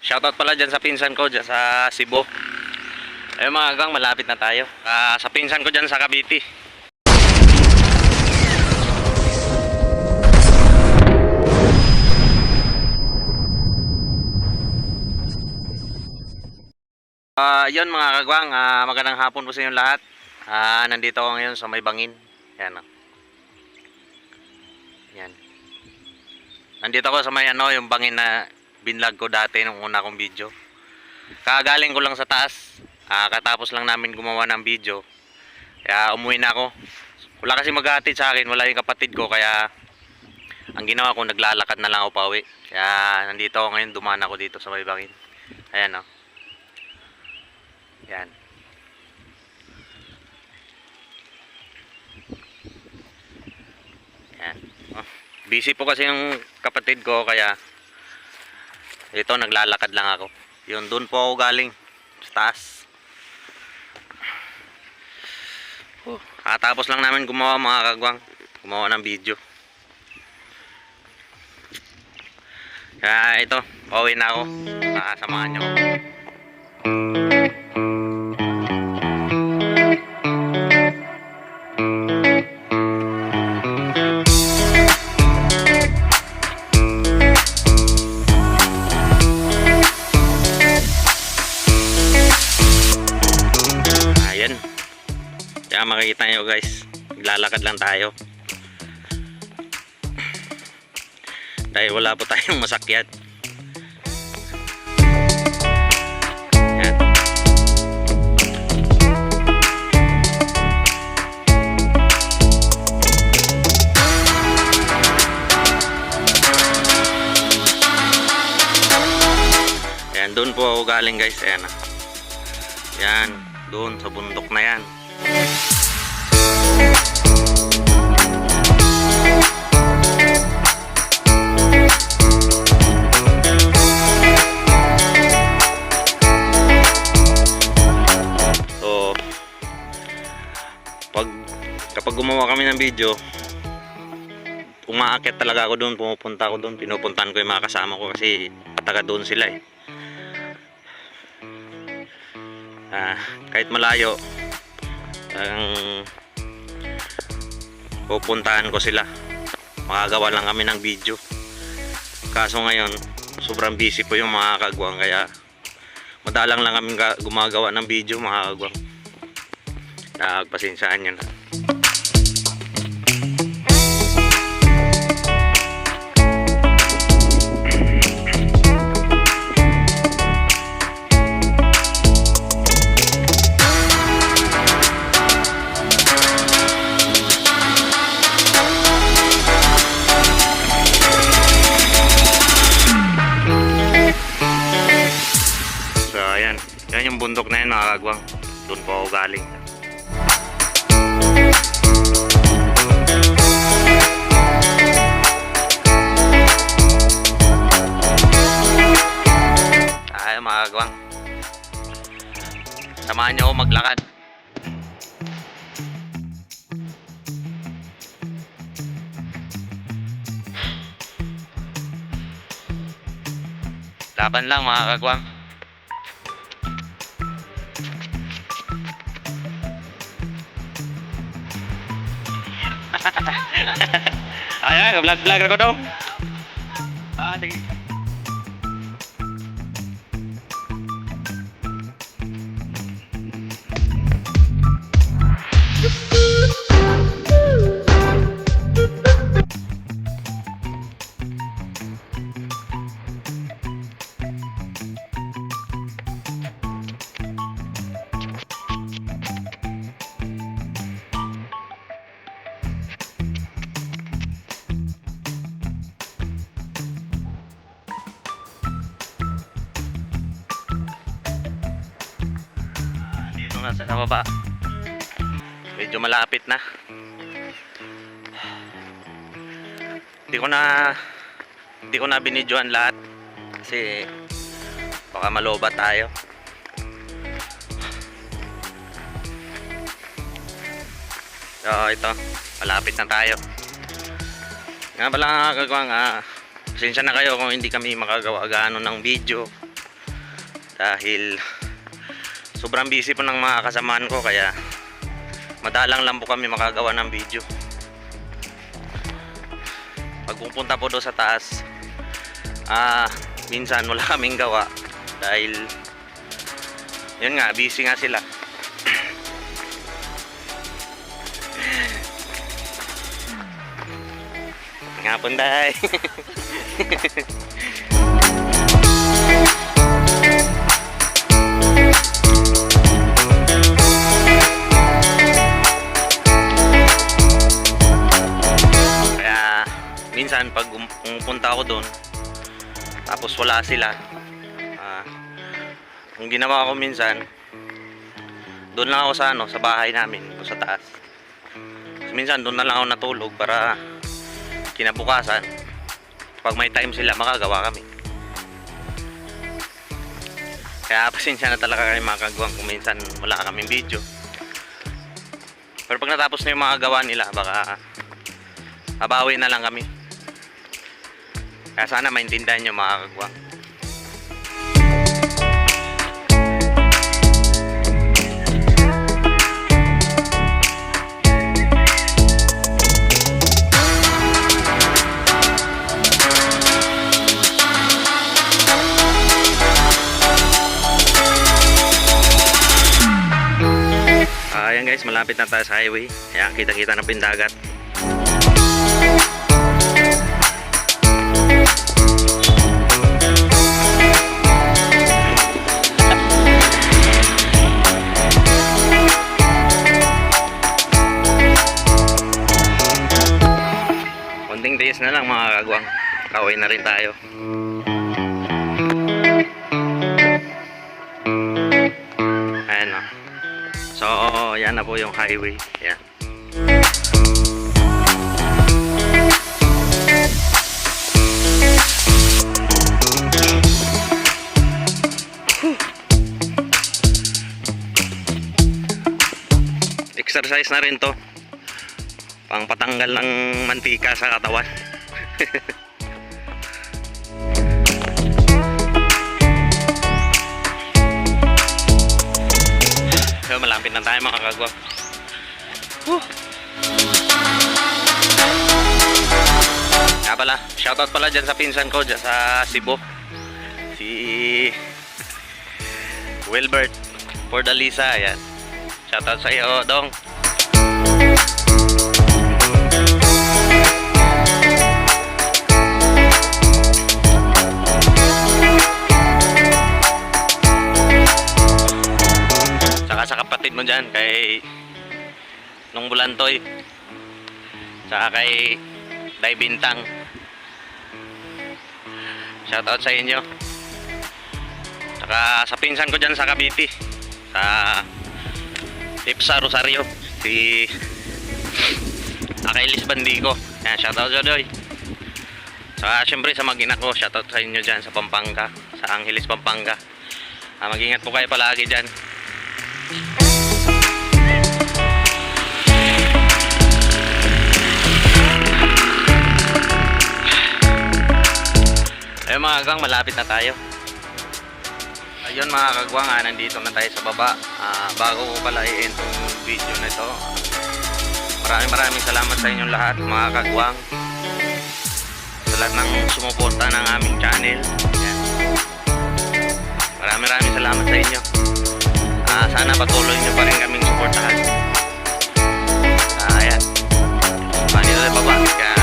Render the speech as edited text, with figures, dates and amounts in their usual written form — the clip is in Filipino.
Shoutout pala dyan sa pinsan ko dyan sa Cebu. Ayun mga gang, malapit na tayo. Sa pinsan ko dyan sa Cavite. Yun mga kagwang, magandang hapon po sa inyo lahat. Nandito ako ngayon sa may bangin. Yan. Yan. Nandito ako sa may yung bangin na binlog ko dati nung una kong video. Kagaling ko lang sa taas. Katapos lang namin gumawa ng video. Kaya umuwi na ako. Wala kasi maghahatid sa akin, wala yung kapatid ko, kaya ang ginawa ko, naglalakad na lang ako pauwi. Kaya nandito ako ngayon, dumaan ako dito sa may bangin. Ayan o. Yan. Yan. Busy po kasi yung kapatid ko, kaya ito, naglalakad lang ako. Yun, doon po ako galing sa taas. Tapos lang namin gumawa mga kagwang, gumawa ng video. Kaya ito, pauwi na ako. Samahan nyo. Kaya makikita nyo guys, naglalakad lang tayo dahil wala po tayong masakyan. Yan. Yan, doon po ako galing guys. Ayan. Yan, doon sa bundok na yan. So kapag gumawa kami ng video, umaakyat talaga ako doon, pumupunta ako doon, pinupuntahan ko yung mga kasama ko kasi pataga doon sila eh. Kahit malayo, pupuntahan ko sila, makagawa lang kami ng video. Kaso ngayon sobrang busy po yung mga kagwang, kaya madalang lang kami gumagawa ng video mga kagwang. Pagpasensyaan nyo na. Yan yung bundok na yan mga kagwang, doon po ako galing. Ay mga kagwang, samahan nyo ako maglakad. Laban lang mga kagwang. Ayan, vlog ako daw. Sige. Nasa baba, medyo malapit na. Hindi ko na binidyoan lahat kasi baka malobat tayo. So ito, malapit na tayo. Nga pala kagwang, pasensya na kayo kung hindi kami makagawa gaano ng video dahil sobrang busy po ng mga kasamaan ko, kaya madalang lang po kami makagawa ng video. Pag pupunta po doon sa taas, minsan wala kaming gawa dahil yun nga, busy nga sila. Nga punday. Kaya minsan pag pumunta ako doon tapos wala sila, ang ginawa ko minsan, doon lang ako sa sa bahay namin, doon sa taas. Minsan doon na lang ako natulog para kinabukasan pag may time sila makagawa kami. Kaya pasensya na talaga kayo mga kagwang kung minsan wala kaming video. Pero pag natapos na yung mga gawa nila, baka babawi na lang kami. Kaya sana maintindihan nyo mga kagwang. Ayan guys, malapit na tayo sa highway. Ayan, kita-kita na po yung dagat. Konting days na lang mga kagwang, kauwi na rin tayo. Ayan o. So, yan na po yung highway. Yan. Exercise na rin to. Pang patanggal ng mantika sa katawan. Malapit na tayo mga kagwang. Kaya pala, shoutout pala dyan sa pinsan ko dyan sa Cebu, si Wilbert Pordalisa. Ayan, shoutout sa iyo dong. Sa kapatid mo dyan, kay Nung Bulantoy, saka kay Day Bintang, shoutout sa inyo. Saka sa pinsan ko dyan sa Cavite, sa Ipsa Rosario, si Akailis Bandico. Yan, shoutout Jodoy. Saka syempre sa mag-ina ko, shoutout sa inyo dyan sa Pampanga, sa Angeles, Pampanga. Mag-ingat po kayo palagi dyan. Ayun mga kagwang, malapit na tayo. Ayun mga kagwang, nandito na tayo sa baba. Bago ko pala i-end tong video na ito, maraming salamat sa inyong lahat mga kagwang, sa lahat ng sumuporta ng aming channel. Ayan. Maraming salamat sa inyo. Sana patuloy nyo pa rin kaming suportahan. Ayan, dito na baba. Kaya